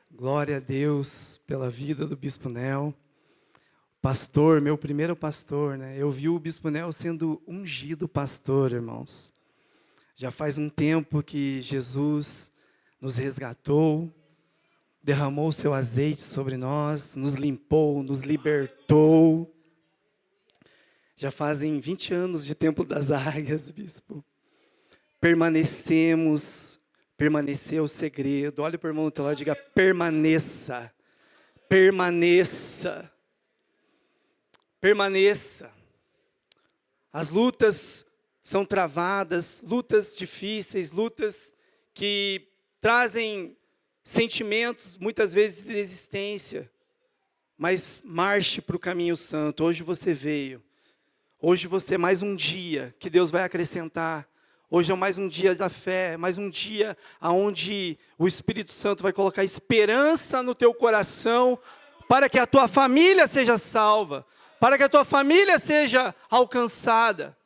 Glória a Deus pela vida do Bispo Nel. Pastor, meu primeiro pastor, né? Eu vi o Bispo Nel sendo ungido pastor, irmãos. Já faz um tempo que Jesus nos resgatou, derramou o seu azeite sobre nós, nos limpou, nos libertou. Já fazem 20 anos de Templo das Águias, Bispo. Permaneceu o segredo. Olha para o irmão do teu lado e diga: permaneça. Permaneça. Permaneça. As lutas são travadas, lutas difíceis, lutas que trazem sentimentos, muitas vezes, de desistência. Mas marche para o caminho santo. Hoje você veio. Hoje você é mais um dia que Deus vai acrescentar. Hoje é mais um dia da fé, mais um dia onde o Espírito Santo vai colocar esperança no teu coração, para que a tua família seja salva, para que a tua família seja alcançada,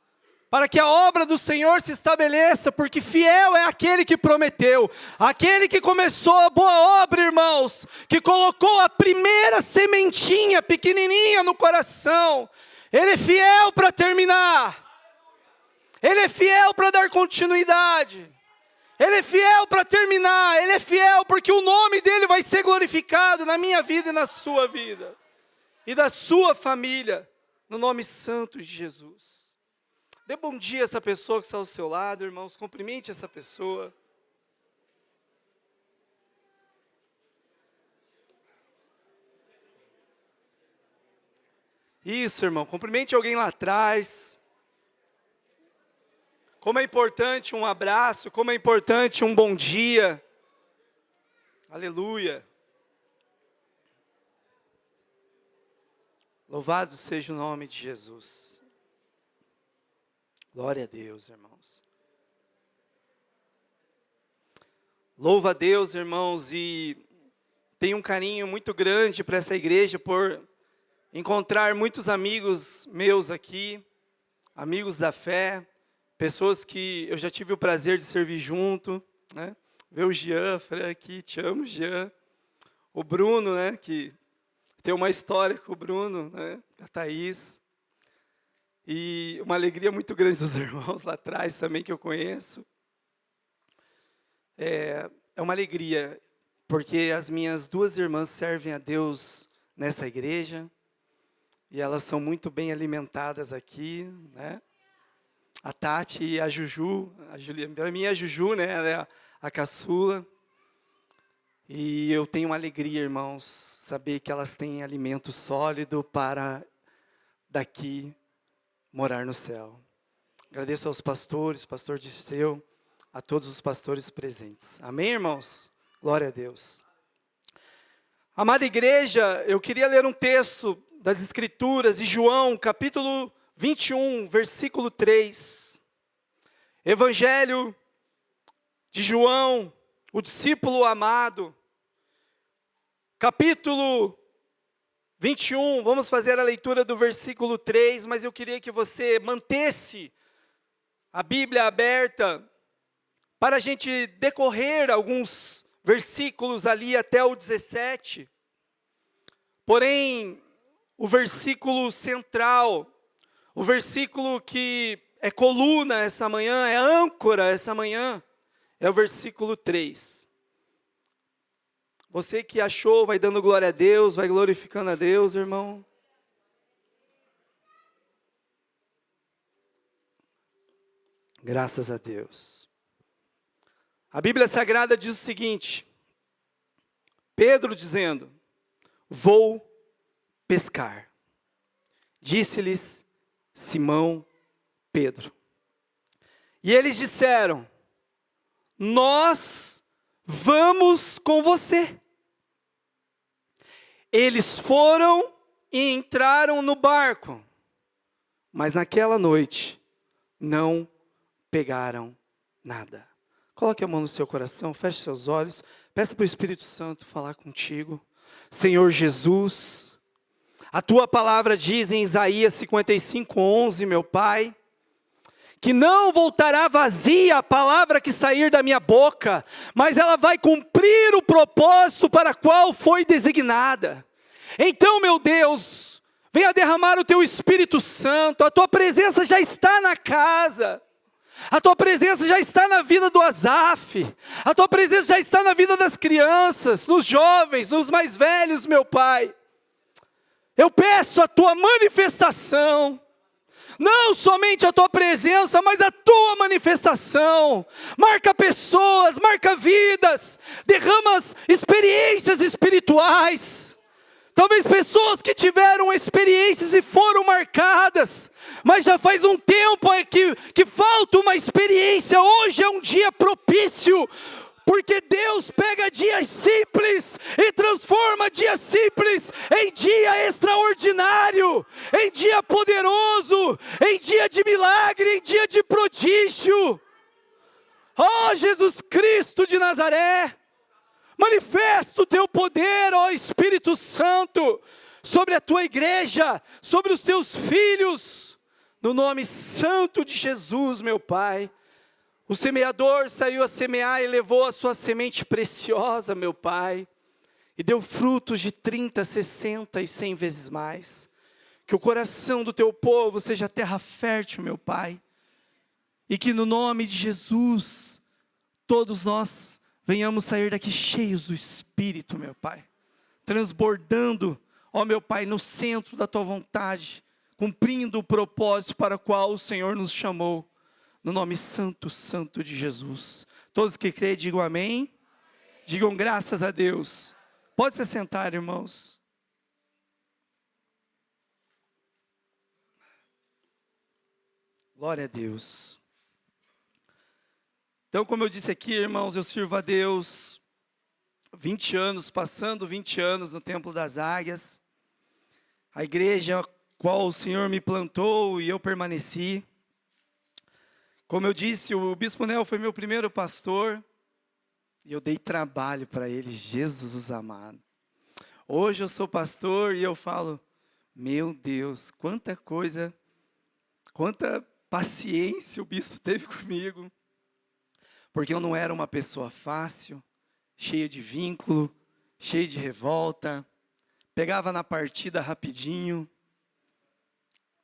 para que a obra do Senhor se estabeleça, porque fiel é aquele que prometeu, aquele que começou a boa obra, irmãos, que colocou a primeira sementinha pequenininha no coração, Ele é fiel para terminar. Ele é fiel para dar continuidade. Ele é fiel para terminar. Ele é fiel porque o nome dele vai ser glorificado na minha vida e na sua vida. E da sua família, no nome santo de Jesus. Dê bom dia a essa pessoa que está ao seu lado, irmãos. Cumprimente essa pessoa. Isso, irmão. Cumprimente alguém lá atrás. Como é importante um abraço, como é importante um bom dia. Aleluia. Louvado seja o nome de Jesus. Glória a Deus, irmãos. Louva a Deus, irmãos, e tenho um carinho muito grande para essa igreja por encontrar muitos amigos meus aqui, amigos da fé. Pessoas que eu já tive o prazer de servir junto, né? Ver o Jean, aqui, te amo, Jean. O Bruno, né? Que tem uma história com o Bruno, né? A Thaís. E uma alegria muito grande dos irmãos lá atrás também, que eu conheço. É uma alegria, porque as minhas duas irmãs servem a Deus nessa igreja. E elas são muito bem alimentadas aqui, né? A Tati e a Juju, para mim é a Juju, né? Ela é a caçula. E eu tenho uma alegria, irmãos, saber que elas têm alimento sólido para daqui morar no céu. Agradeço aos pastores, pastor Disseu, a todos os pastores presentes. Amém, irmãos? Glória a Deus. Amada igreja, eu queria ler um texto das Escrituras de João, capítulo 21, versículo 3, Evangelho de João, o discípulo amado, capítulo 21, vamos fazer a leitura do versículo 3, mas eu queria que você mantesse a Bíblia aberta, para a gente decorrer alguns versículos ali até o 17, porém, o versículo central, o versículo que é coluna essa manhã, é âncora essa manhã, é o versículo 3. Você que achou, vai dando glória a Deus, vai glorificando a Deus, irmão. Graças a Deus. A Bíblia Sagrada diz o seguinte, Pedro dizendo, vou pescar. Disse-lhes Simão Pedro. E eles disseram, nós vamos com você. Eles foram e entraram no barco, mas naquela noite não pegaram nada. Coloque a mão no seu coração, feche seus olhos, peça para o Espírito Santo falar contigo. Senhor Jesus, a tua palavra diz em Isaías 55:11, meu Pai, que não voltará vazia a palavra que sair da minha boca, mas ela vai cumprir o propósito para qual foi designada. Então, meu Deus, venha derramar o teu Espírito Santo, a tua presença já está na casa, a tua presença já está na vida do Asaf, a tua presença já está na vida das crianças, nos jovens, nos mais velhos, meu Pai. Eu peço a tua manifestação, não somente a tua presença, mas a tua manifestação. Marca pessoas, marca vidas, derrama experiências espirituais. Talvez pessoas que tiveram experiências e foram marcadas, mas já faz um tempo que falta uma experiência. Hoje é um dia propício, porque Deus pega dias simples e transforma dias simples em dia extraordinário, em dia poderoso, em dia de milagre, em dia de prodígio. Ó Jesus Cristo de Nazaré, manifesta o teu poder, ó Espírito Santo, sobre a tua igreja, sobre os teus filhos, no nome santo de Jesus, meu Pai. O semeador saiu a semear e levou a sua semente preciosa, meu Pai, e deu frutos de 30, 60 e 100 vezes mais. Que o coração do teu povo seja terra fértil, meu Pai, e que no nome de Jesus, todos nós venhamos sair daqui cheios do Espírito, meu Pai, transbordando, ó meu Pai, no centro da tua vontade, cumprindo o propósito para o qual o Senhor nos chamou. No nome santo, santo de Jesus. Todos que creem, digam amém. Digam graças a Deus. Pode se sentar, irmãos. Glória a Deus. Então, como eu disse aqui, irmãos, eu sirvo a Deus 20 anos, passando 20 anos no Templo das Águias. A igreja a qual o Senhor me plantou e eu permaneci. Como eu disse, o Bispo Nel foi meu primeiro pastor, e eu dei trabalho para ele, Jesus amado. Hoje eu sou pastor e eu falo, meu Deus, quanta coisa, quanta paciência o bispo teve comigo, porque eu não era uma pessoa fácil, cheia de vínculo, cheia de revolta, pegava na partida rapidinho.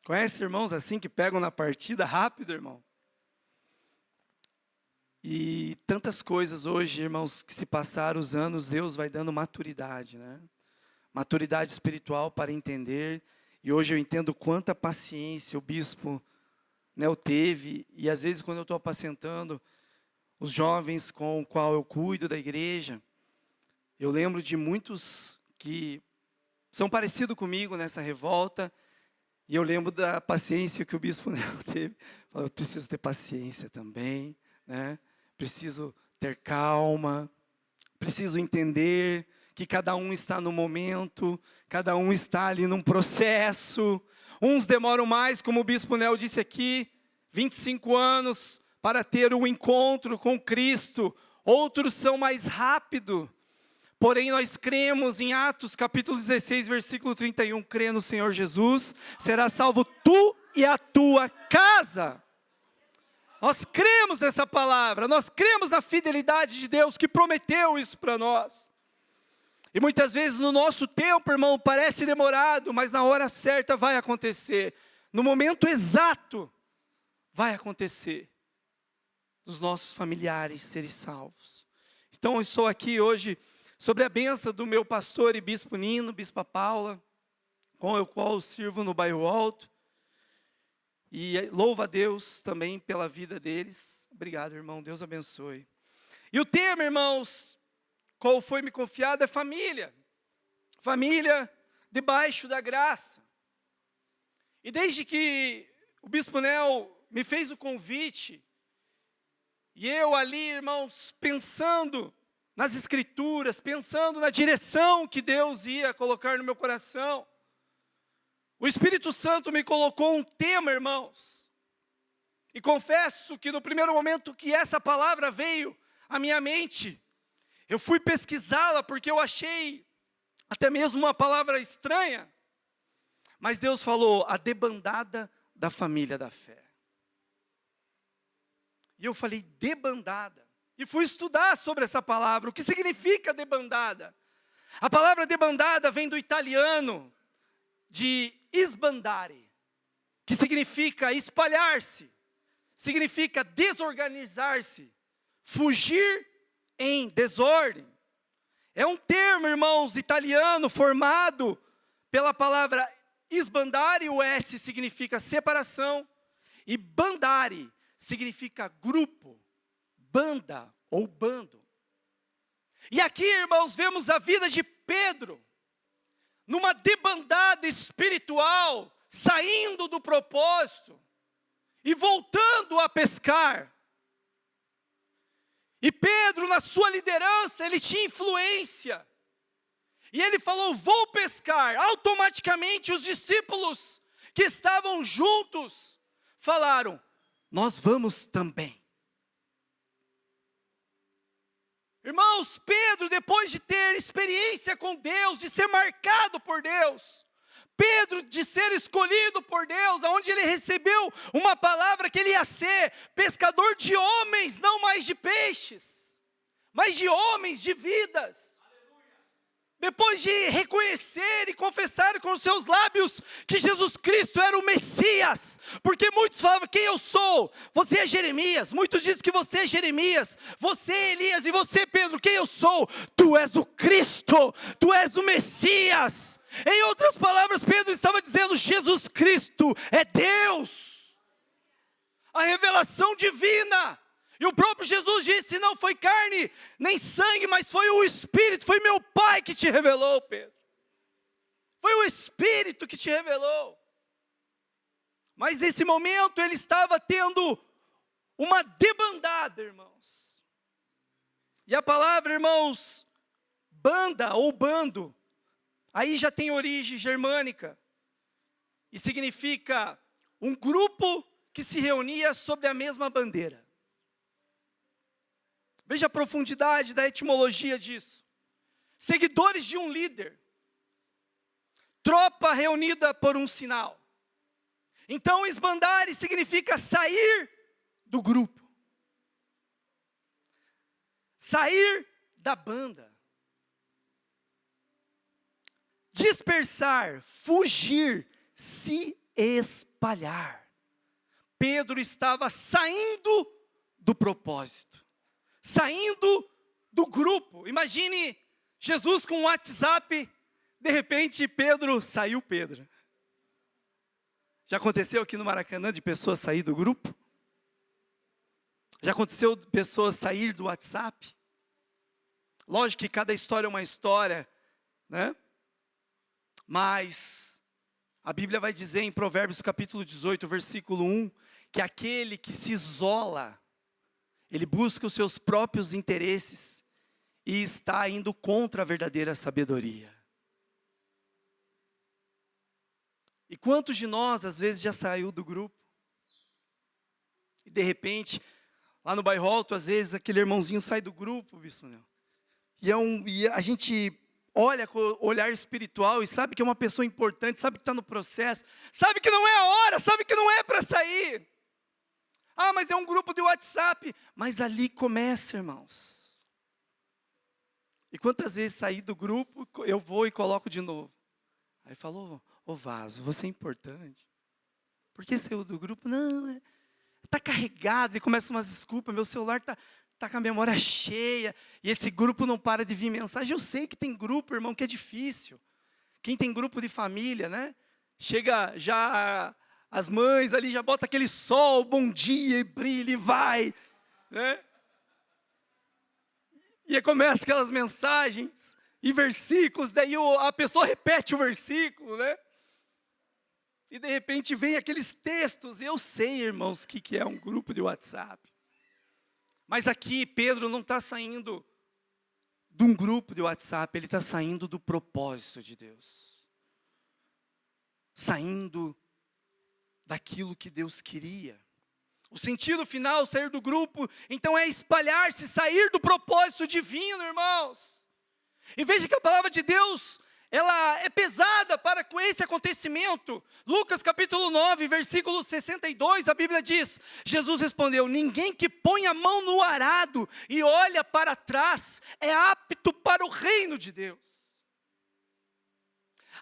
Conhece irmãos assim que pegam na partida rápido, irmão? E tantas coisas hoje, irmãos, que se passaram os anos, Deus vai dando maturidade, né? Maturidade espiritual para entender. E hoje eu entendo quanta paciência o bispo Nel teve. E às vezes quando eu estou apacentando os jovens com o qual eu cuido da igreja, eu lembro de muitos que são parecidos comigo nessa revolta. E eu lembro da paciência que o bispo Nel teve. Eu preciso ter paciência também, né? Preciso ter calma, preciso entender que cada um está no momento, cada um está ali num processo. Uns demoram mais, como o Bispo Nel disse aqui, 25 anos para ter um encontro com Cristo. Outros são mais rápidos. Porém, nós cremos em Atos capítulo 16, versículo 31, crê no Senhor Jesus, será salvo tu e a tua casa. Nós cremos nessa palavra, nós cremos na fidelidade de Deus que prometeu isso para nós. E muitas vezes no nosso tempo, irmão, parece demorado, mas na hora certa vai acontecer. No momento exato, vai acontecer. Dos nossos familiares serem salvos. Então eu estou aqui hoje sobre a bênção do meu pastor e bispo Nino, bispa Paula, com o qual eu sirvo no Bairro Alto. E louvo a Deus também pela vida deles. Obrigado, irmão. Deus abençoe. E o tema, irmãos, qual foi me confiado é família. Família debaixo da graça. E desde que o Bispo Nel me fez o convite, e eu ali, irmãos, pensando nas Escrituras, pensando na direção que Deus ia colocar no meu coração, o Espírito Santo me colocou um tema, irmãos. E confesso que no primeiro momento que essa palavra veio à minha mente, eu fui pesquisá-la porque eu achei até mesmo uma palavra estranha. Mas Deus falou, a debandada da família da fé. E eu falei, debandada. E fui estudar sobre essa palavra, o que significa debandada. A palavra debandada vem do italiano, de sbandare, que significa espalhar-se, significa desorganizar-se, fugir em desordem. É um termo, irmãos, italiano, formado pela palavra sbandare, o S significa separação, e bandare significa grupo, banda ou bando. E aqui, irmãos, vemos a vida de Pedro, numa debandada espiritual, saindo do propósito, e voltando a pescar. E Pedro, na sua liderança, ele tinha influência. E ele falou, vou pescar. Automaticamente os discípulos que estavam juntos, falaram, nós vamos também. Irmãos, Pedro, depois de ter experiência com Deus, de ser marcado por Deus, Pedro, de ser escolhido por Deus, onde ele recebeu uma palavra que ele ia ser pescador de homens, não mais de peixes, mas de homens, de vidas. Depois de reconhecer e confessar com os seus lábios que Jesus Cristo era o Messias, porque muitos falavam, quem eu sou? Você é Jeremias, muitos dizem que você é Jeremias, você é Elias, e você, Pedro, quem eu sou? Tu és o Cristo, tu és o Messias. Em outras palavras, Pedro estava dizendo, Jesus Cristo é Deus, a revelação divina. E o próprio Jesus disse, não foi carne, nem sangue, mas foi o Espírito, foi meu Pai que te revelou, Pedro. Foi o Espírito que te revelou. Mas nesse momento ele estava tendo uma debandada, irmãos. E a palavra, irmãos, banda ou bando, aí já tem origem germânica. E significa um grupo que se reunia sob a mesma bandeira. Veja a profundidade da etimologia disso. Seguidores de um líder. Tropa reunida por um sinal. Então, esbandare significa sair do grupo. Sair da banda. Dispersar, fugir, se espalhar. Pedro estava saindo do propósito. Saindo do grupo. Imagine Jesus com um WhatsApp, de repente Pedro saiu. Já aconteceu aqui no Maracanã de pessoas sair do grupo? Já aconteceu de pessoas sair do WhatsApp? Lógico que cada história é uma história, né? Mas a Bíblia vai dizer em Provérbios capítulo 18, versículo 1, que aquele que se isola, ele busca os seus próprios interesses e está indo contra a verdadeira sabedoria. E quantos de nós, às vezes, já saiu do grupo? E de repente, lá no bairro alto, às vezes, aquele irmãozinho sai do grupo, bispo Nel. E a gente olha com o olhar espiritual e sabe que é uma pessoa importante, sabe que está no processo, sabe que não é a hora, sabe que não é para sair. Ah, mas é um grupo de WhatsApp. Mas ali começa, irmãos. E quantas vezes saí do grupo, eu vou e coloco de novo. Aí falou, ô vaso, você é importante. Por que saiu do grupo? Não, está carregado. E começa umas desculpas, meu celular está com a memória cheia. E esse grupo não para de vir mensagem. Eu sei que tem grupo, irmão, que é difícil. Quem tem grupo de família, né? Chega já... As mães ali já botam aquele sol, bom dia, e brilha e vai, né? E aí começa aquelas mensagens e versículos, daí a pessoa repete o versículo, né? E de repente vem aqueles textos. Eu sei, irmãos, o que é um grupo de WhatsApp. Mas aqui Pedro não está saindo de um grupo de WhatsApp, ele está saindo do propósito de Deus. Saindo daquilo que Deus queria. O sentido final, sair do grupo, então é espalhar-se, sair do propósito divino, irmãos. E veja que a palavra de Deus, ela é pesada para com esse acontecimento. Lucas capítulo 9, versículo 62, a Bíblia diz: Jesus respondeu: ninguém que põe a mão no arado e olha para trás é apto para o reino de Deus.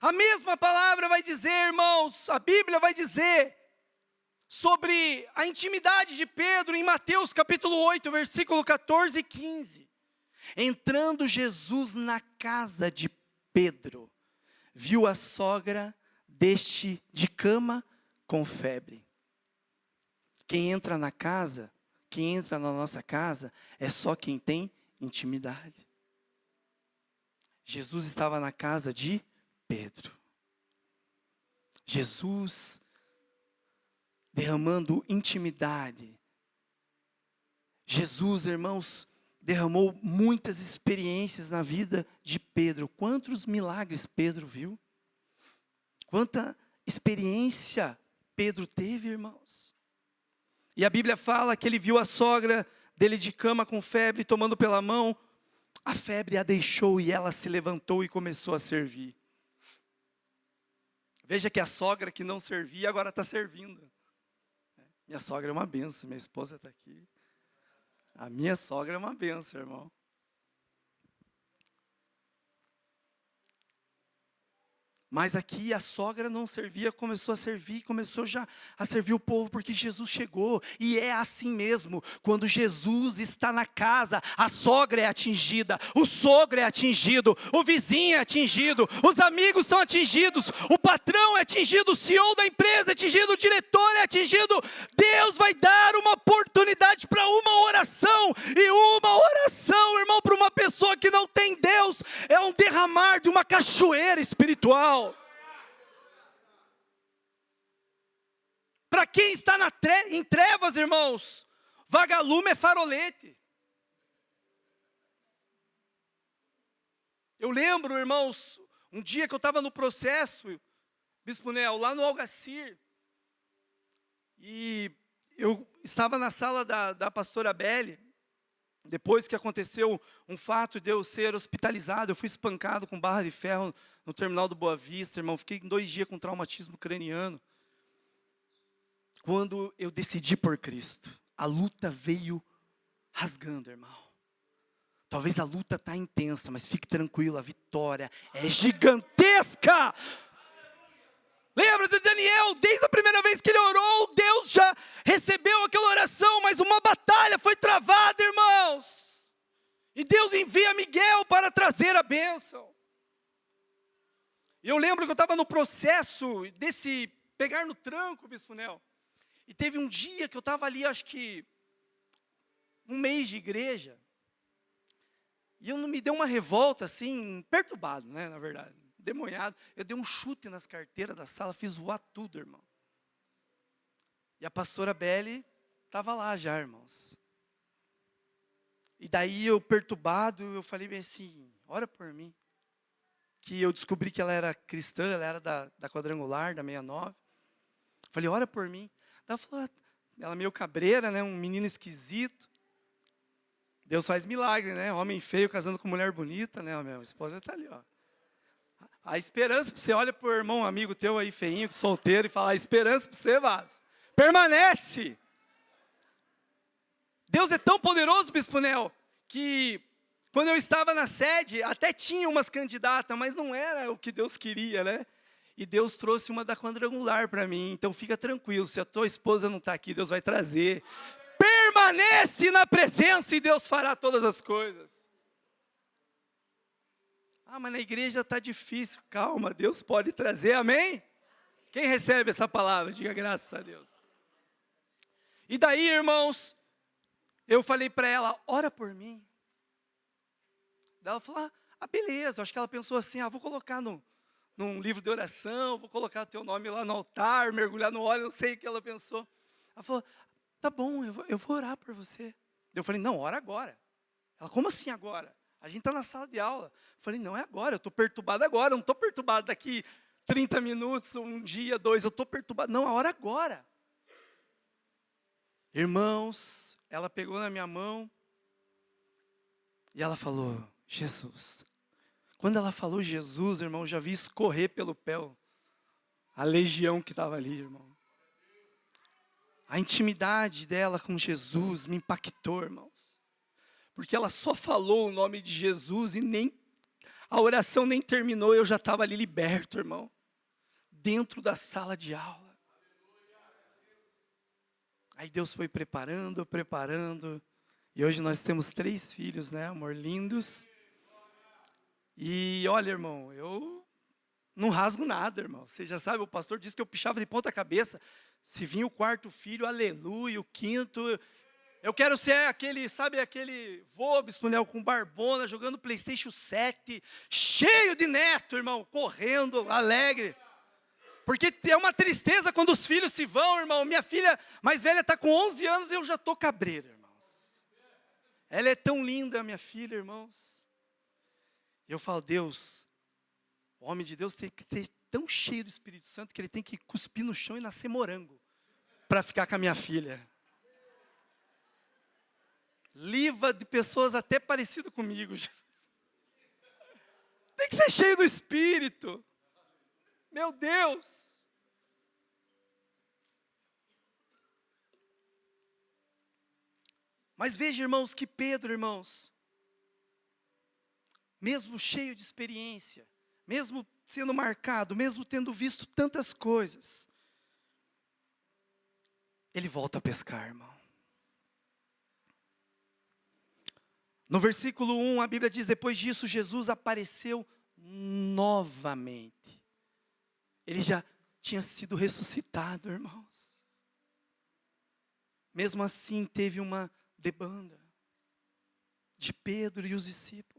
A mesma palavra vai dizer, irmãos, a Bíblia vai dizer sobre a intimidade de Pedro em Mateus capítulo 8, versículo 14 e 15. Entrando Jesus na casa de Pedro, viu a sogra deste de cama com febre. Quem entra na casa, quem entra na nossa casa, é só quem tem intimidade. Jesus estava na casa de Pedro. Jesus derramando intimidade. Jesus, irmãos, derramou muitas experiências na vida de Pedro. Quantos milagres Pedro viu? Quanta experiência Pedro teve, irmãos. E a Bíblia fala que ele viu a sogra dele de cama com febre, tomando pela mão. A febre a deixou e ela se levantou e começou a servir. Veja que a sogra que não servia agora está servindo. Minha sogra é uma benção, minha esposa está aqui. A minha sogra é uma benção, irmão. Mas aqui a sogra não servia, começou a servir, começou já a servir o povo, porque Jesus chegou. E é assim mesmo, quando Jesus está na casa, a sogra é atingida, o sogro é atingido, o vizinho é atingido, os amigos são atingidos, o patrão é atingido, o CEO da empresa é atingido, o diretor é atingido. Deus vai dar uma oportunidade para uma oração, e uma oração, irmão, para uma pessoa que não tem Deus, é um derramar de uma cachoeira espiritual. Para quem está em trevas, irmãos, vagalume é farolete. Eu lembro, irmãos, um dia que eu estava no processo, Bispo Nel, lá no Algacir, e eu estava na sala da pastora Belle, depois que aconteceu um fato de eu ser hospitalizado, eu fui espancado com barra de ferro no terminal do Boa Vista, irmão, fiquei 2 dias com traumatismo craniano. Quando eu decidi por Cristo, a luta veio rasgando, irmão. Talvez a luta está intensa, mas fique tranquilo, a vitória é gigantesca. Lembra de Daniel, desde a primeira vez que ele orou, Deus já recebeu aquela oração, mas uma batalha foi travada, irmãos. E Deus envia Miguel para trazer a bênção. E eu lembro que eu estava no processo desse pegar no tranco, Bispo Nel. E teve um dia que eu estava ali, acho que 1 mês de igreja. E eu não me deu uma revolta assim, perturbado, né, na verdade. Demonhado, eu dei um chute nas carteiras da sala, fiz voar tudo, irmão. E a pastora Belle estava lá já, irmãos. E daí eu perturbado, eu falei bem assim, ora por mim. Que eu descobri que ela era cristã, ela era da Quadrangular, da 69. Falei, ora por mim. Ela falou, ela meio cabreira, né, um menino esquisito. Deus faz milagre, né, homem feio casando com mulher bonita, né, minha esposa está ali, ó. A esperança, você olha para o irmão, amigo teu aí, feinho, solteiro, e fala, a esperança para você, vaso, permanece. Deus é tão poderoso, Bispo Nel, que quando eu estava na sede, até tinha umas candidatas, mas não era o que Deus queria, né? E Deus trouxe uma da Quadrangular para mim, então fica tranquilo, se a tua esposa não está aqui, Deus vai trazer. Permanece na presença e Deus fará todas as coisas. Ah, mas na igreja está difícil. Calma, Deus pode trazer, amém? Quem recebe essa palavra, diga graças a Deus. E daí, irmãos, eu falei para ela, ora por mim. Daí ela falou, beleza, acho que ela pensou assim, vou colocar num livro de oração, vou colocar teu nome lá no altar, mergulhar no óleo, não sei o que ela pensou. Ela falou, tá bom, eu vou orar por você. Eu falei, não, ora agora. Ela, como assim agora? A gente está na sala de aula. Eu falei, não é agora, eu estou perturbado agora, eu não estou perturbado daqui 30 minutos, 1 dia, 2, eu estou perturbado. Não, a hora agora. Irmãos, ela pegou na minha mão e ela falou, Jesus. Quando ela falou Jesus, irmão, eu já vi escorrer pelo pé a legião que estava ali, irmão. A intimidade dela com Jesus me impactou, irmãos. Porque ela só falou o nome de Jesus e nem a oração nem terminou, eu já estava ali liberto, irmão. Dentro da sala de aula. Aí Deus foi preparando. E hoje nós temos 3 filhos, né, amor, lindos. E olha, irmão, eu não rasgo nada, irmão. Você já sabe, o pastor disse que eu pichava de ponta cabeça. Se vinha o 4º filho, aleluia, o 5º. Eu quero ser aquele, sabe, aquele vô bispo com barbona, jogando PlayStation 7, cheio de neto, irmão, correndo, alegre. Porque é uma tristeza quando os filhos se vão, irmão. Minha filha mais velha está com 11 anos e eu já estou cabreiro, irmãos. Ela é tão linda, minha filha, irmãos. E eu falo, Deus, o homem de Deus tem que ser tão cheio do Espírito Santo que ele tem que cuspir no chão e nascer morango para ficar com a minha filha. Liva de pessoas até parecidas comigo, Jesus. Tem que ser cheio do Espírito. Meu Deus. Mas veja, irmãos, que Pedro, irmãos, mesmo cheio de experiência, mesmo sendo marcado, mesmo tendo visto tantas coisas, ele volta a pescar, irmão. No versículo 1, a Bíblia diz, depois disso, Jesus apareceu novamente. Ele já tinha sido ressuscitado, irmãos. Mesmo assim, teve uma debanda de Pedro e os discípulos.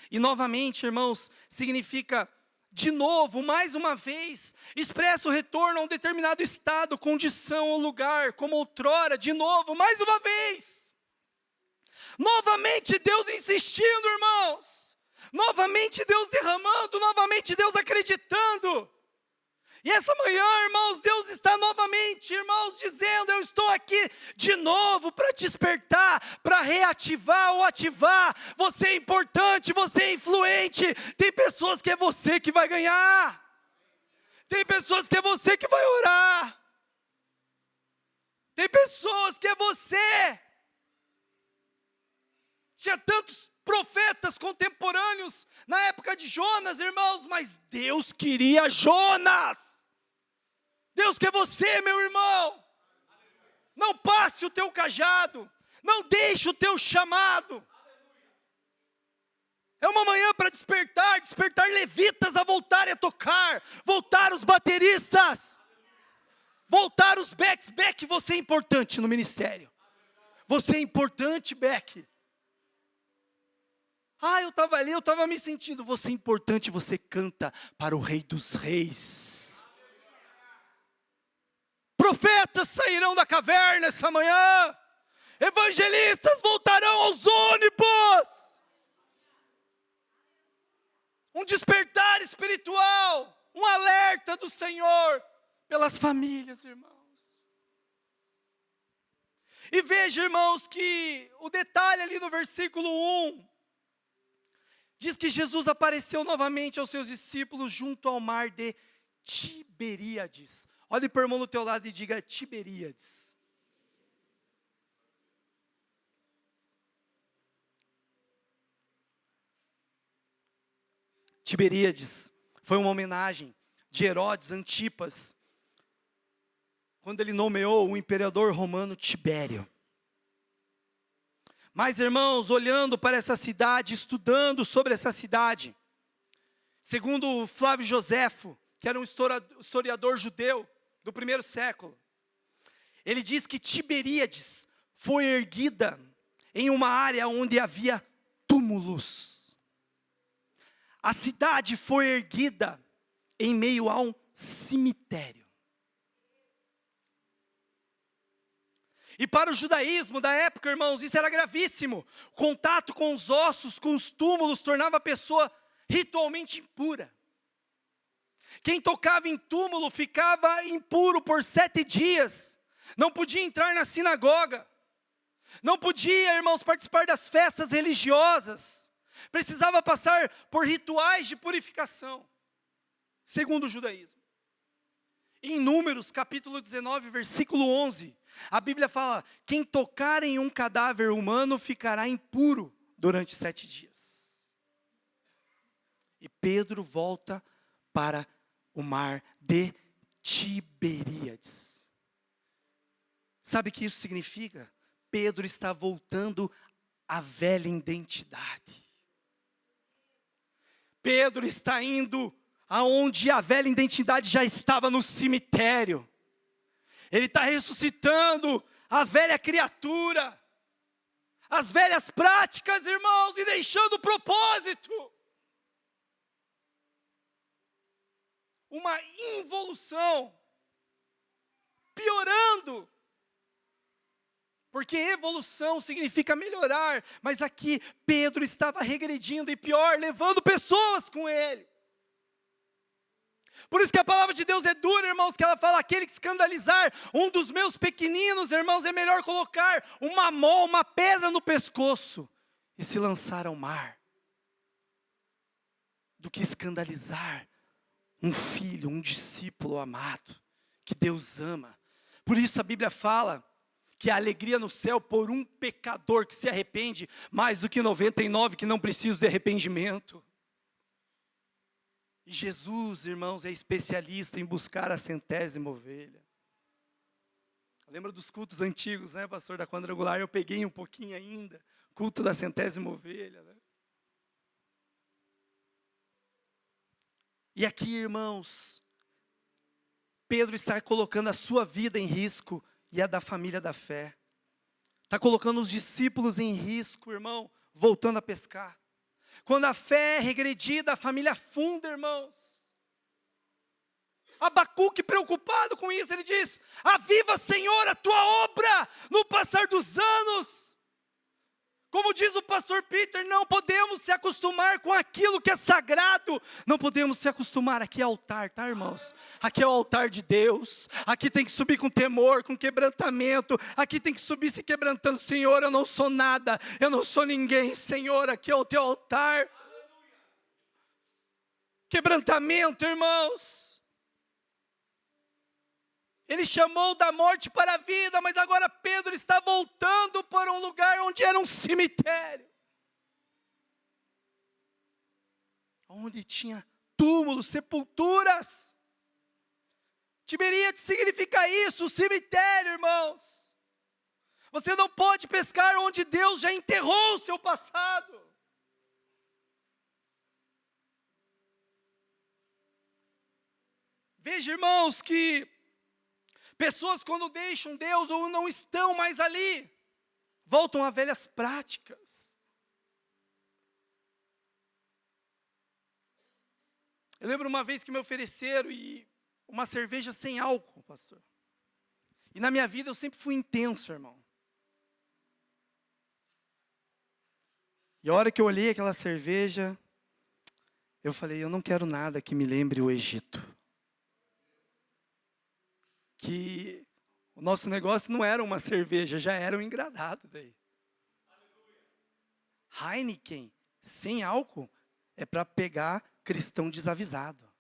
E novamente, irmãos, significa, de novo, mais uma vez, expressa o retorno a um determinado estado, condição ou lugar, como outrora, de novo, mais uma vez. Novamente Deus insistindo, irmãos. Novamente Deus derramando, novamente Deus acreditando. E essa manhã, irmãos, Deus está novamente, irmãos, dizendo, eu estou aqui de novo para despertar, para reativar ou ativar. Você é importante, você é influente. Tem pessoas que é você que vai ganhar. Tem pessoas que é você que vai orar. Tem pessoas que é você. Tinha tantos profetas contemporâneos na época de Jonas, irmãos, mas Deus queria Jonas. Deus quer você, meu irmão. Não passe o teu cajado. Não deixe o teu chamado. É uma manhã para despertar levitas a voltarem a tocar. Voltar os bateristas. Voltar os backs. Beck, você é importante no ministério. Você é importante, Beck. Eu estava ali, eu estava me sentindo. Você é importante, você canta para o Rei dos Reis. Profetas sairão da caverna essa manhã. Evangelistas voltarão aos ônibus. Um despertar espiritual. Um alerta do Senhor pelas famílias, irmãos. E veja, irmãos, que o detalhe ali no versículo 1. Diz que Jesus apareceu novamente aos seus discípulos junto ao mar de Tiberíades. Olhe para o irmão do teu lado e diga Tiberíades. Tiberíades foi uma homenagem de Herodes Antipas, quando ele nomeou o imperador romano Tibério. Mas, irmãos, olhando para essa cidade, estudando sobre essa cidade, segundo Flávio Joséfo, que era um historiador judeu do 1º século, ele diz que Tiberíades foi erguida em uma área onde havia túmulos. A cidade foi erguida em meio a um cemitério. E para o judaísmo da época, irmãos, isso era gravíssimo. O contato com os ossos, com os túmulos, tornava a pessoa ritualmente impura. Quem tocava em túmulo ficava impuro por 7 dias. Não podia entrar na sinagoga. Não podia, irmãos, participar das festas religiosas. precisava passar por rituais de purificação, segundo o judaísmo. Em Números, capítulo 19, versículo 11, a Bíblia fala: quem tocar em um cadáver humano ficará impuro durante 7 dias. E Pedro volta para o mar de Tiberíades. Sabe o que isso significa? Pedro está voltando à velha identidade. Pedro está indo aonde a velha identidade já estava no cemitério. Ele está ressuscitando a velha criatura, as velhas práticas, irmãos, e deixando o propósito. Uma involução, piorando. Porque evolução significa melhorar, mas aqui Pedro estava regredindo e pior, levando pessoas com ele. Por isso que a palavra de Deus é dura, irmãos, que ela fala: aquele que escandalizar um dos meus pequeninos, irmãos, é melhor colocar uma pedra no pescoço e se lançar ao mar, do que escandalizar um filho, um discípulo amado, que Deus ama. Por isso a Bíblia fala que a alegria no céu por um pecador que se arrepende, mais do que 99 que não precisam de arrependimento. E Jesus, irmãos, é especialista em buscar a 100ª ovelha. Lembra dos cultos antigos, né, pastor, da quadrangular? Eu peguei um pouquinho ainda, culto da 100ª ovelha, né? E aqui, irmãos, Pedro está colocando a sua vida em risco e a da família da fé. Está colocando os discípulos em risco, irmão, voltando a pescar. Quando a fé é regredida, a família afunda, irmãos. Abacuque, preocupado com isso, ele diz: aviva, Senhor, a tua obra no passar dos anos. Como diz o pastor Peter, não podemos se acostumar com aquilo que é sagrado. Não podemos se acostumar. Aqui é altar, tá, irmãos? Aqui é o altar de Deus. Aqui tem que subir com temor, com quebrantamento. Aqui tem que subir se quebrantando. Senhor, eu não sou nada, eu não sou ninguém. Senhor, aqui é o teu altar. Quebrantamento, irmãos. Ele chamou da morte para a vida, mas agora Pedro está voltando para um lugar onde era um cemitério. Onde tinha túmulos, sepulturas. Tiberíades significa isso, cemitério, irmãos. Você não pode pescar onde Deus já enterrou o seu passado. Veja, irmãos, que pessoas, quando deixam Deus ou não estão mais ali, voltam a velhas práticas. Eu lembro uma vez que me ofereceram uma cerveja sem álcool, pastor. E na minha vida eu sempre fui intenso, irmão. E a hora que eu olhei aquela cerveja, eu falei: eu não quero nada que me lembre o Egito. Que o nosso negócio não era uma cerveja, já era um engradado daí. Heineken, sem álcool, é para pegar cristão desavisado.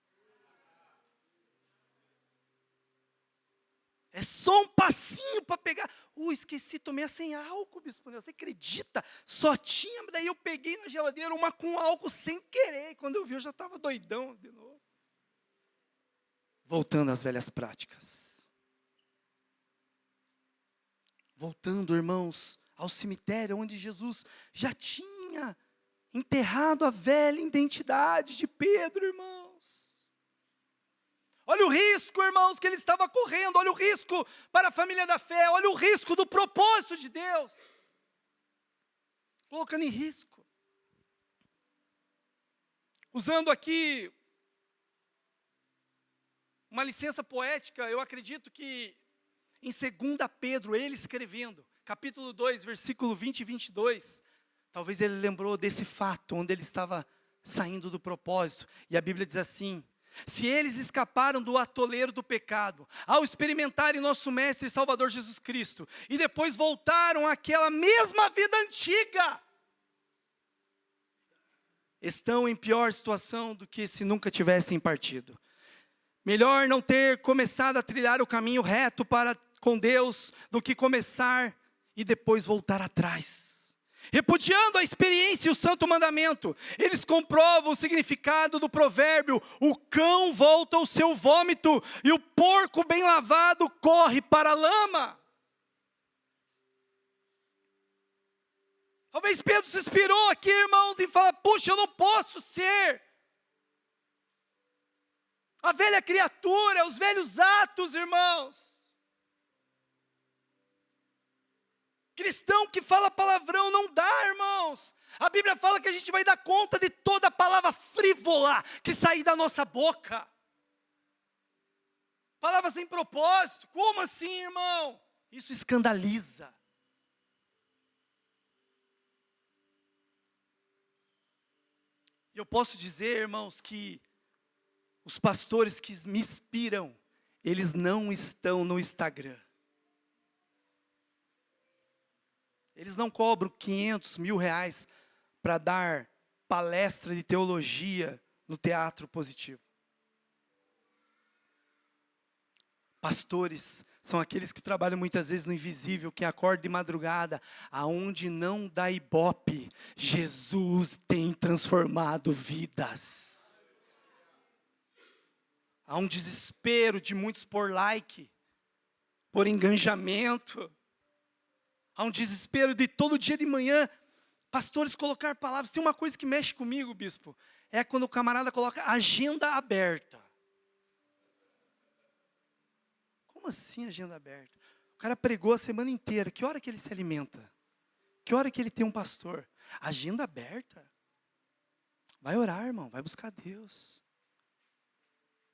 É só um passinho para pegar. Esqueci, tomei a sem álcool, bispo. Você acredita? Só tinha, daí eu peguei na geladeira uma com álcool sem querer. Quando eu vi, eu já estava doidão de novo. Voltando às velhas práticas. Voltando, irmãos, ao cemitério onde Jesus já tinha enterrado a velha identidade de Pedro, irmãos. Olha o risco, irmãos, que ele estava correndo. Olha o risco para a família da fé. Olha o risco do propósito de Deus. Colocando em risco. Usando aqui uma licença poética, eu acredito que em 2 Pedro, ele escrevendo, capítulo 2, versículo 20 e 22, talvez ele lembrou desse fato, onde ele estava saindo do propósito. E a Bíblia diz assim: se eles escaparam do atoleiro do pecado, ao experimentarem nosso Mestre e Salvador Jesus Cristo, e depois voltaram àquela mesma vida antiga, estão em pior situação do que se nunca tivessem partido. Melhor não ter começado a trilhar o caminho reto para com Deus do que começar e depois voltar atrás. Repudiando a experiência e o santo mandamento, eles comprovam o significado do provérbio: o cão volta ao seu vômito e o porco bem lavado corre para a lama. Talvez Pedro se inspirou aqui, irmãos, e fala: puxa, eu não posso ser a velha criatura, os velhos atos, irmãos. Cristão que fala palavrão não dá, irmãos. A Bíblia fala que a gente vai dar conta de toda palavra frívola que sair da nossa boca. Palavras sem propósito. Como assim, irmão? Isso escandaliza. E eu posso dizer, irmãos, que os pastores que me inspiram, eles não estão no Instagram. Eles não cobram 500 mil reais para dar palestra de teologia no Teatro Positivo. Pastores são aqueles que trabalham muitas vezes no invisível, que acordam de madrugada, aonde não dá ibope. Jesus tem transformado vidas. Há um desespero de muitos por like, por engajamento. Há um desespero de todo dia de manhã, pastores colocar palavras. Tem uma coisa que mexe comigo, bispo, é quando o camarada coloca agenda aberta. Como assim agenda aberta? O cara pregou a semana inteira, que hora que ele se alimenta? Que hora que ele tem um pastor? Agenda aberta? Vai orar, irmão, vai buscar Deus.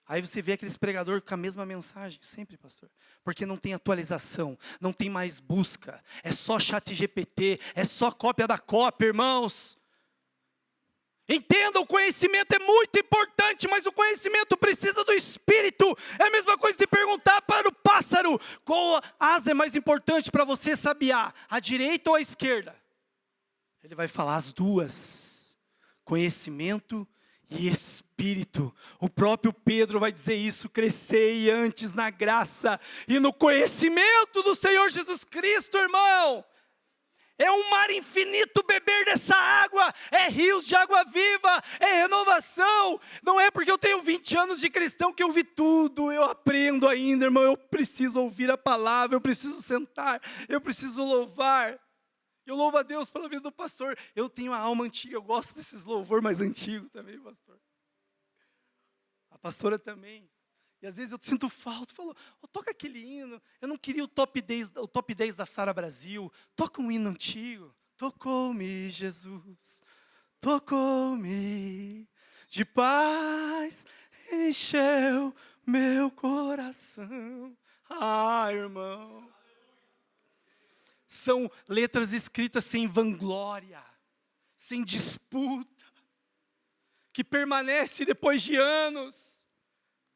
Aí você vê aqueles pregadores com a mesma mensagem, sempre, pastor. Porque não tem atualização, não tem mais busca. É só ChatGPT, é só cópia da cópia, irmãos. Entenda, o conhecimento é muito importante, mas o conhecimento precisa do Espírito. É a mesma coisa de perguntar para o pássaro: qual asa é mais importante para você, sabiá? A direita ou a esquerda? Ele vai falar as duas. Conhecimento e Espírito. O próprio Pedro vai dizer isso: crescei antes na graça e no conhecimento do Senhor Jesus Cristo, irmão. É um mar infinito beber dessa água, é rios de água viva, é renovação. Não é porque eu tenho 20 anos de cristão que eu vi tudo, eu aprendo ainda, irmão. Eu preciso ouvir a palavra, eu preciso sentar, eu preciso louvar. Eu louvo a Deus pela vida do pastor. Eu tenho a alma antiga, eu gosto desses louvor mais antigos também, pastor. A pastora também. E às vezes eu sinto falta, falo: oh, toca aquele hino. Eu não queria o top 10 da Sara Brasil. Toca um hino antigo. Tocou-me Jesus, tocou-me, de paz encheu meu coração. Ah, irmão. São letras escritas sem vanglória, sem disputa, que permanece depois de anos.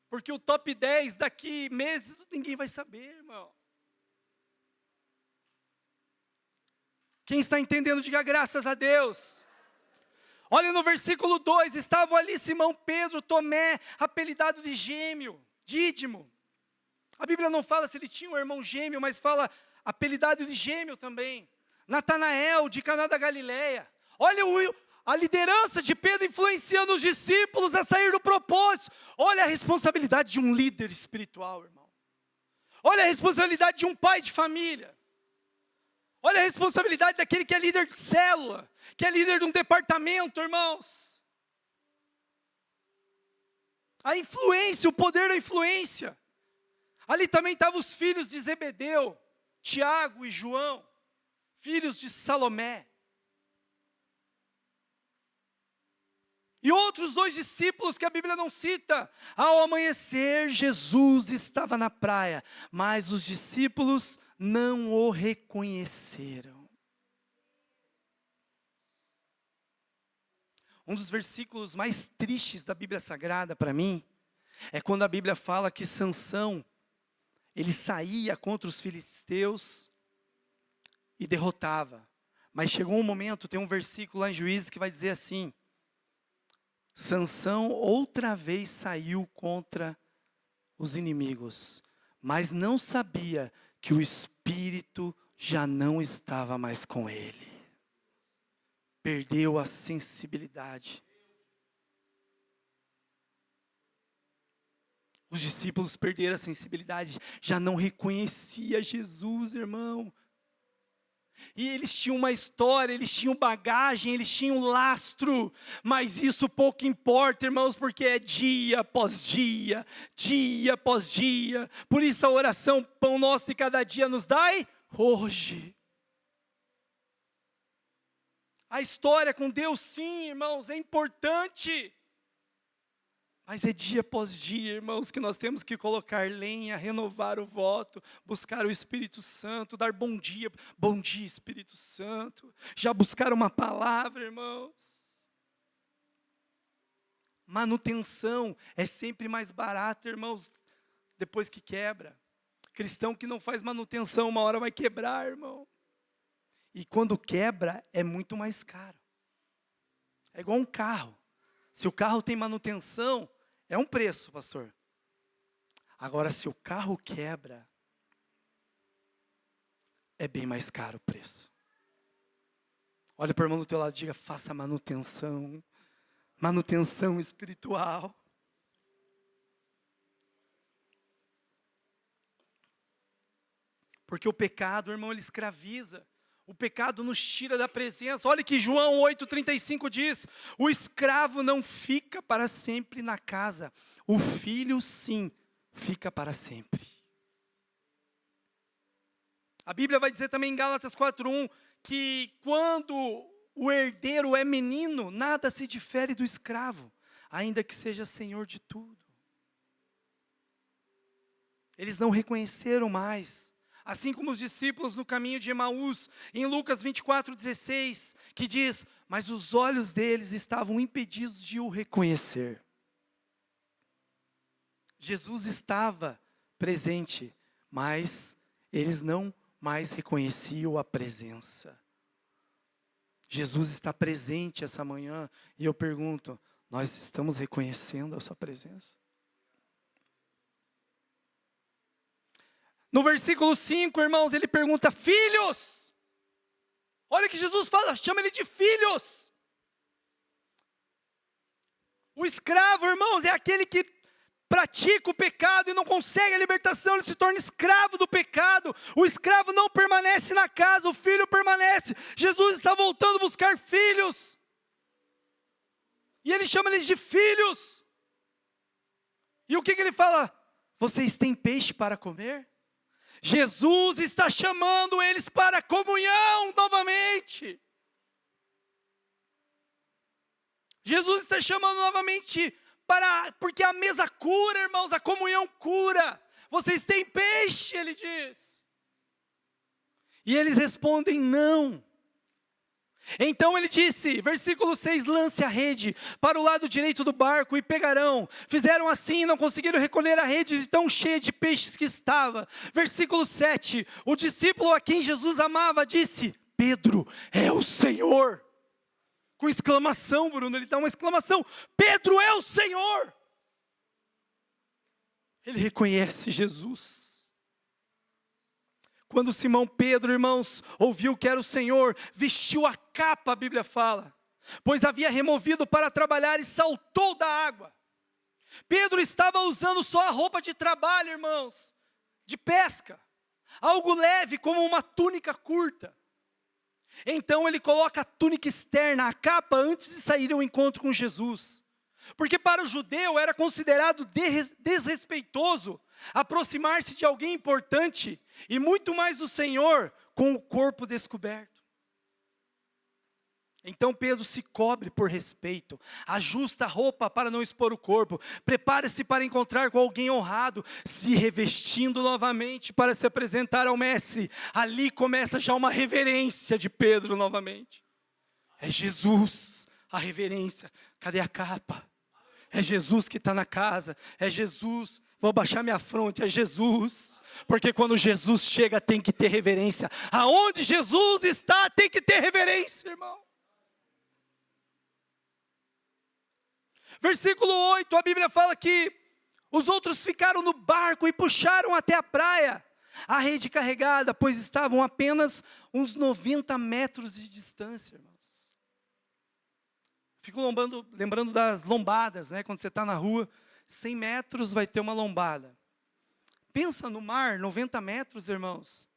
Porque o top 10 daqui meses ninguém vai saber, irmão. Quem está entendendo, diga graças a Deus. Olha no versículo 2, estavam ali Simão Pedro, Tomé, apelidado de gêmeo, Dídimo. A Bíblia não fala se ele tinha um irmão gêmeo, mas fala apelidado de gêmeo também. Natanael, de Caná da Galileia. Olha a liderança de Pedro influenciando os discípulos a sair do propósito. Olha a responsabilidade de um líder espiritual, irmão. Olha a responsabilidade de um pai de família. Olha a responsabilidade daquele que é líder de célula, que é líder de um departamento, irmãos. A influência, o poder da influência. Ali também estavam os filhos de Zebedeu, Tiago e João, filhos de Salomé. E outros 2 discípulos que a Bíblia não cita. Ao amanhecer, Jesus estava na praia, mas os discípulos não o reconheceram. Um dos versículos mais tristes da Bíblia Sagrada para mim, é quando a Bíblia fala que Sansão, ele saía contra os filisteus e derrotava. Mas chegou um momento, tem um versículo lá em Juízes que vai dizer assim: Sansão outra vez saiu contra os inimigos, mas não sabia que o espírito já não estava mais com ele. Perdeu a sensibilidade. Os discípulos perderam a sensibilidade, já não reconhecia Jesus, irmão. E eles tinham uma história, eles tinham bagagem, eles tinham lastro, mas isso pouco importa, irmãos, porque é dia após dia, dia após dia. Por isso a oração, pão nosso de cada dia nos dai hoje. A história com Deus, sim, irmãos, é importante. Mas é dia após dia, irmãos, que nós temos que colocar lenha, renovar o voto, buscar o Espírito Santo, dar bom dia Espírito Santo, já buscar uma palavra, irmãos. Manutenção é sempre mais barata, irmãos, depois que quebra. Cristão que não faz manutenção, uma hora vai quebrar, irmão. E quando quebra, é muito mais caro. É igual um carro. Se o carro tem manutenção, é um preço, pastor. Agora, se o carro quebra, é bem mais caro o preço. Olha para o irmão do teu lado e diga, faça manutenção. Manutenção espiritual. Porque o pecado, irmão, ele escraviza. O pecado nos tira da presença. Olha que João 8,35 diz, o escravo não fica para sempre na casa, o filho sim, fica para sempre. A Bíblia vai dizer também em Gálatas 4,1, que quando o herdeiro é menino, nada se difere do escravo, ainda que seja senhor de tudo. Eles não reconheceram mais. Assim como os discípulos no caminho de Emaús, em Lucas 24,16, que diz, mas os olhos deles estavam impedidos de o reconhecer. Jesus estava presente, mas eles não mais reconheciam a presença. Jesus está presente essa manhã, e eu pergunto, nós estamos reconhecendo a sua presença? No versículo 5, irmãos, ele pergunta, filhos! Olha que Jesus fala, chama ele de filhos. O escravo, irmãos, é aquele que pratica o pecado e não consegue a libertação, ele se torna escravo do pecado. O escravo não permanece na casa, o filho permanece. Jesus está voltando a buscar filhos. E ele chama eles de filhos. E o que ele fala? Vocês têm peixe para comer? Jesus está chamando eles para a comunhão novamente. Jesus está chamando novamente porque a mesa cura, irmãos, a comunhão cura. Vocês têm peixe, ele diz. E eles respondem não. Então ele disse, versículo 6, lance a rede para o lado direito do barco e pegarão. Fizeram assim e não conseguiram recolher a rede tão cheia de peixes que estava. Versículo 7, o discípulo a quem Jesus amava disse, Pedro é o Senhor. Com exclamação, Bruno, ele dá uma exclamação, Pedro é o Senhor. Ele reconhece Jesus. Quando Simão Pedro, irmãos, ouviu que era o Senhor, vestiu a capa, a Bíblia fala, pois havia removido para trabalhar e saltou da água. Pedro estava usando só a roupa de trabalho, irmãos, de pesca, algo leve como uma túnica curta. Então ele coloca a túnica externa, a capa, antes de sair ao encontro com Jesus. Porque para o judeu era considerado desrespeitoso aproximar-se de alguém importante, e muito mais do Senhor, com o corpo descoberto. Então Pedro se cobre por respeito, ajusta a roupa para não expor o corpo, prepara-se para encontrar com alguém honrado, se revestindo novamente para se apresentar ao mestre. Ali começa já uma reverência de Pedro novamente. É Jesus, a reverência. Cadê a capa? É Jesus que está na casa, é Jesus. Vou baixar minha fronte, é Jesus. Porque quando Jesus chega tem que ter reverência. Aonde Jesus está tem que ter reverência, irmão. Versículo 8, a Bíblia fala que os outros ficaram no barco e puxaram até a praia a rede carregada, pois estavam apenas uns 90 metros de distância, irmãos. Fico lembrando das lombadas, né? Quando você está na rua, 100 metros vai ter uma lombada. Pensa no mar, 90 metros, irmãos.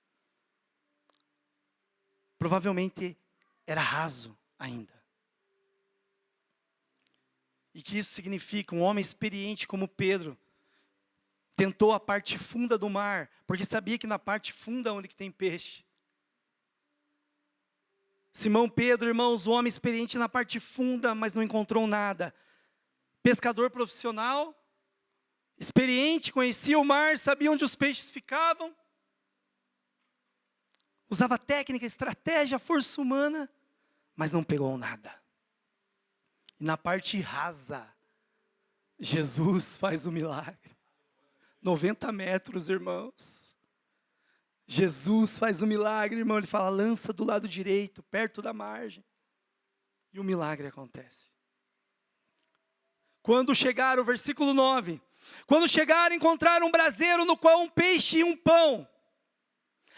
Provavelmente era raso ainda. E que isso significa? Um homem experiente como Pedro tentou a parte funda do mar, porque sabia que na parte funda é onde que tem peixe. Simão Pedro, irmãos, o homem experiente na parte funda, mas não encontrou nada. Pescador profissional, experiente, conhecia o mar, sabia onde os peixes ficavam. Usava técnica, estratégia, força humana, mas não pegou nada. E na parte rasa, Jesus faz o milagre. 90 metros, irmãos. Jesus faz o milagre, irmão. Ele fala, lança do lado direito, perto da margem. E o milagre acontece. Quando chegaram, versículo 9. Quando chegaram, encontraram um braseiro no qual um peixe e um pão.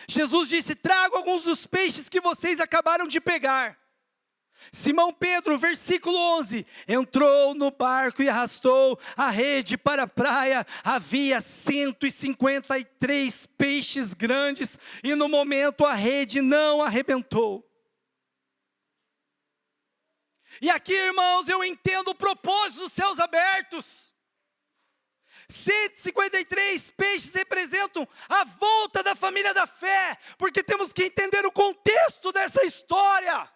Jesus disse, trago alguns dos peixes que vocês acabaram de pegar. Simão Pedro, versículo 11, entrou no barco e arrastou a rede para a praia. Havia 153 peixes grandes e no momento a rede não arrebentou. E aqui, irmãos, eu entendo o propósito dos céus abertos. 153 peixes representam a volta da família da fé, porque temos que entender o contexto dessa história.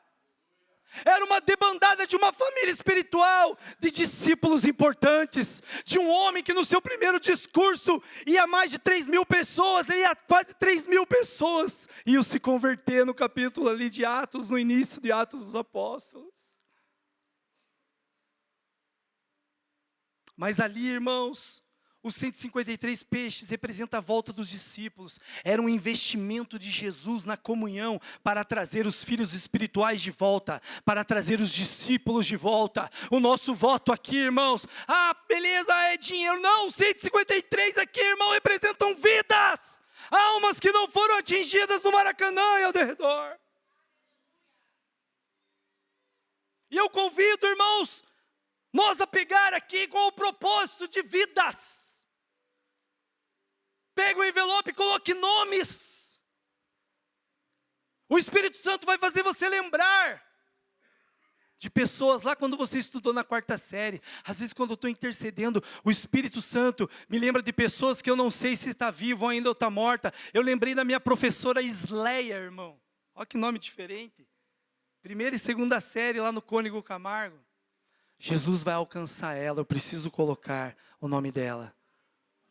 Era uma debandada de uma família espiritual, de discípulos importantes, de um homem que no seu primeiro discurso ia mais de 3.000 pessoas, ia quase 3.000 pessoas, iam se converter no capítulo ali de Atos, no início de Atos dos Apóstolos. Mas ali, irmãos, os 153 peixes representam a volta dos discípulos. Era um investimento de Jesus na comunhão para trazer os filhos espirituais de volta, para trazer os discípulos de volta. O nosso voto aqui, irmãos, beleza, é dinheiro. Não, 153 aqui, irmão, representam vidas. Almas que não foram atingidas no Maracanã e ao redor. E eu convido, irmãos, nós a pegar aqui com o propósito de vidas. Pega o envelope e coloque nomes. O Espírito Santo vai fazer você lembrar de pessoas lá quando você estudou na 4ª série. Às vezes quando eu estou intercedendo, o Espírito Santo me lembra de pessoas que eu não sei se está vivo ou ainda ou está morta. Eu lembrei da minha professora Isleia, irmão. Olha que nome diferente. 1ª e 2ª série lá no Cônigo Camargo. Jesus vai alcançar ela, eu preciso colocar o nome dela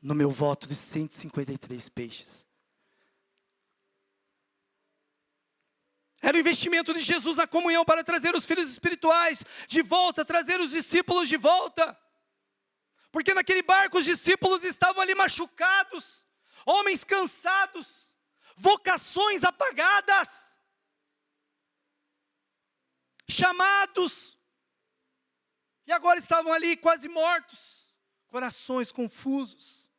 no meu voto de 153 peixes. Era o investimento de Jesus na comunhão para trazer os filhos espirituais de volta, trazer os discípulos de volta. Porque naquele barco os discípulos estavam ali machucados, homens cansados, vocações apagadas, chamados, e agora estavam ali quase mortos, corações confusos.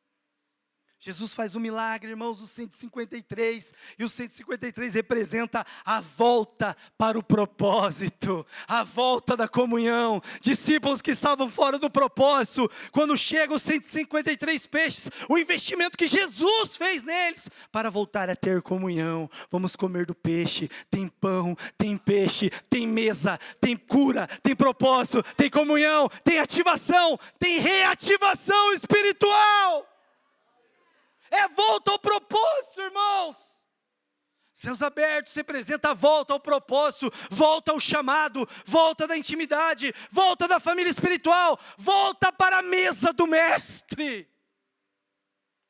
Jesus faz um milagre, irmãos, os 153, e os 153 representa a volta para o propósito, a volta da comunhão. Discípulos que estavam fora do propósito, quando chegam os 153 peixes, o investimento que Jesus fez neles, para voltar a ter comunhão. Vamos comer do peixe, tem pão, tem peixe, tem mesa, tem cura, tem propósito, tem comunhão, tem ativação, tem reativação espiritual. É volta ao propósito, irmãos. Céus abertos representa a volta ao propósito, volta ao chamado, volta da intimidade, volta da família espiritual, volta para a mesa do mestre.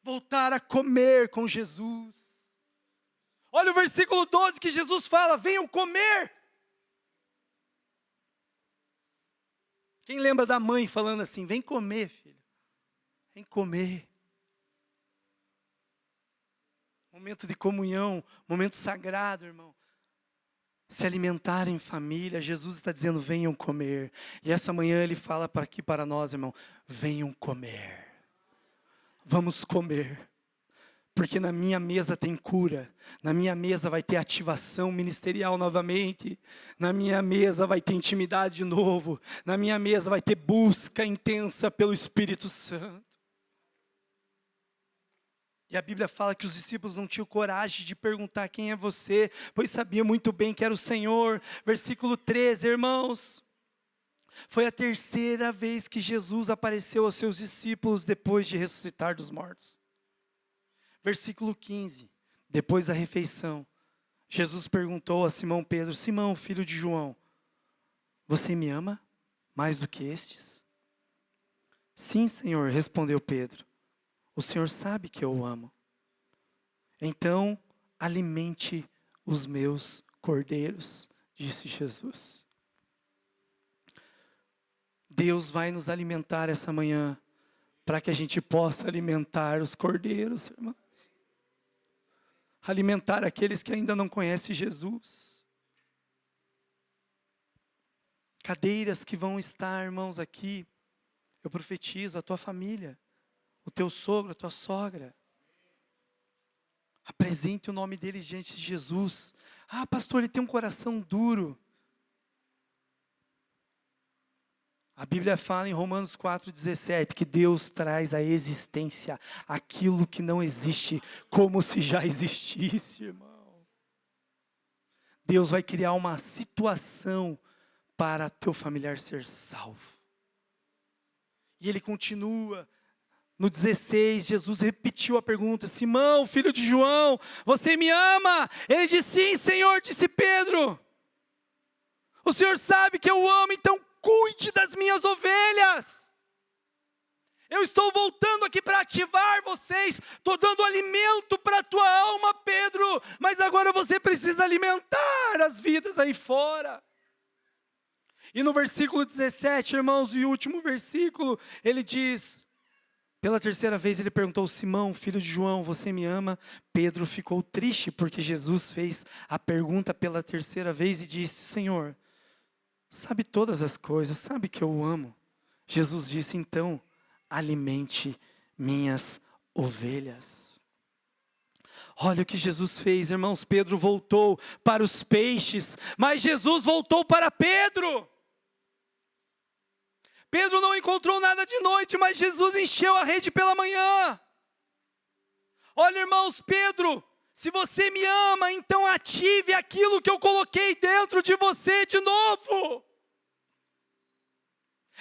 Voltar a comer com Jesus. Olha o versículo 12 que Jesus fala, venham comer. Quem lembra da mãe falando assim, vem comer, filho, vem comer. Momento de comunhão, momento sagrado, irmão. se alimentar em família. Jesus está dizendo, venham comer. E essa manhã Ele fala para aqui para nós, irmão, venham comer. Vamos comer. Porque na minha mesa tem cura, na minha mesa vai ter ativação ministerial novamente, na minha mesa vai ter intimidade de novo, na minha mesa vai ter busca intensa pelo Espírito Santo. E a Bíblia fala que os discípulos não tinham coragem de perguntar quem é você, pois sabia muito bem que era o Senhor. Versículo 13, irmãos. Foi a terceira vez que Jesus apareceu aos seus discípulos depois de ressuscitar dos mortos. Versículo 15. Depois da refeição, Jesus perguntou a Simão Pedro, Simão, filho de João, você me ama mais do que estes? Sim, Senhor, respondeu Pedro. O Senhor sabe que eu o amo. Então, alimente os meus cordeiros, disse Jesus. Deus vai nos alimentar essa manhã, para que a gente possa alimentar os cordeiros, irmãos. Alimentar aqueles que ainda não conhecem Jesus. Cadeiras que vão estar, irmãos, aqui. Eu profetizo a tua família, o teu sogro, a tua sogra. Apresente o nome deles diante de Jesus. Ah, pastor, ele tem um coração duro. A Bíblia fala em Romanos 4,17 que Deus traz à existência aquilo que não existe, como se já existisse, irmão. Deus vai criar uma situação para teu familiar ser salvo. E ele continua, no 16, Jesus repetiu a pergunta, Simão, filho de João, você me ama? Ele disse, sim, Senhor, disse Pedro. O Senhor sabe que eu amo, então cuide das minhas ovelhas. Eu estou voltando aqui para ativar vocês. Estou dando alimento para a tua alma, Pedro. Mas agora você precisa alimentar as vidas aí fora. E no versículo 17, irmãos, e o último versículo, ele diz, pela terceira vez ele perguntou, Simão, filho de João, você me ama? Pedro ficou triste porque Jesus fez a pergunta pela terceira vez e disse, Senhor, sabe todas as coisas, sabe que eu o amo. Jesus disse, então, alimente minhas ovelhas. Olha o que Jesus fez, irmãos. Pedro voltou para os peixes, mas Jesus voltou para Pedro. Pedro não encontrou nada de noite, mas Jesus encheu a rede pela manhã. Olha, irmãos, Pedro, se você me ama, então ative aquilo que eu coloquei dentro de você de novo.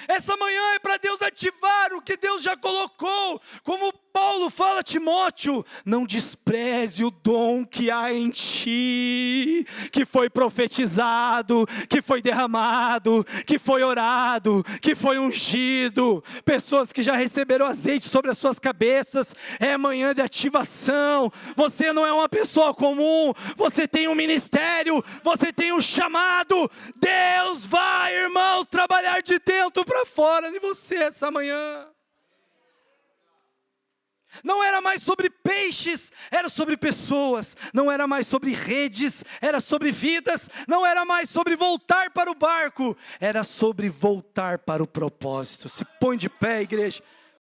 Essa manhã é para Deus ativar o que Deus já colocou. Como Paulo fala a Timóteo, não despreze o dom que há em ti, que foi profetizado, que foi derramado, que foi orado, que foi ungido. Pessoas que já receberam azeite sobre as suas cabeças, é manhã de ativação. Você não é uma pessoa comum, você tem um ministério, você tem um chamado. Deus vai, irmãos, trabalhar de dentro para fora de você essa manhã. Não era mais sobre peixes, era sobre pessoas. Não era mais sobre redes, era sobre vidas. Não era mais sobre voltar para o barco, era sobre voltar para o propósito. Se põe de pé, igreja.